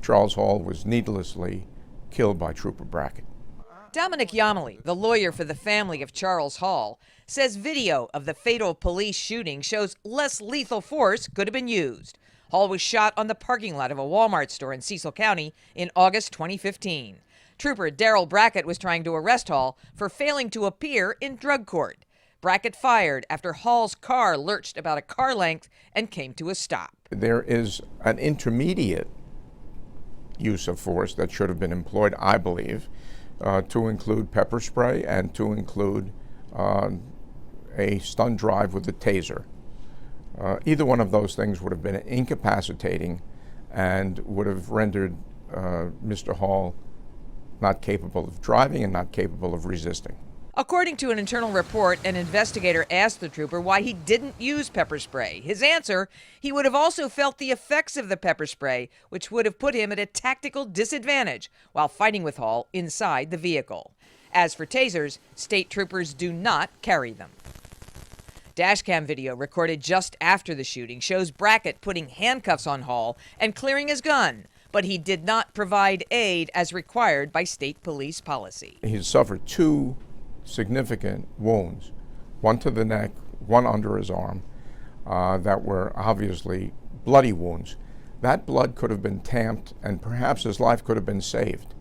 Charles Hall was needlessly killed by Trooper Brackett. Dominic Yamali, the lawyer for the family of Charles Hall, says video of the fatal police shooting shows less lethal force could have been used. Hall was shot on the parking lot of a Walmart store in Cecil County in August 2015. Trooper Darrell Brackett was trying to arrest Hall for failing to appear in drug court. Brackett fired after Hall's car lurched about a car length and came to a stop. There is an intermediate use of force that should have been employed, I believe, to include pepper spray and to include a stun drive with a taser. Either one of those things would have been incapacitating and would have rendered Mr. Hall not capable of driving and not capable of resisting. According to an internal report, an investigator asked the trooper why he didn't use pepper spray. His answer, he would have also felt the effects of the pepper spray, which would have put him at a tactical disadvantage while fighting with Hall inside the vehicle. As for tasers, state troopers do not carry them. Dashcam video recorded just after the shooting shows Brackett putting handcuffs on Hall and clearing his gun, but he did not provide aid as required by state police policy. He suffered two significant wounds, one to the neck, one under his arm, that were obviously bloody wounds. That blood could have been tamped and perhaps his life could have been saved.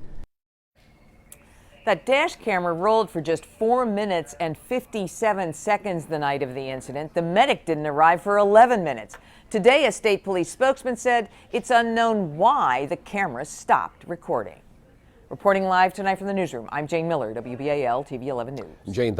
That dash camera rolled for just 4 minutes and 57 seconds the night of the incident. The medic didn't arrive for 11 minutes. Today, a state police spokesman said it's unknown why the camera stopped recording. Reporting live tonight from the newsroom, I'm Jane Miller, WBAL TV 11 News. Jane,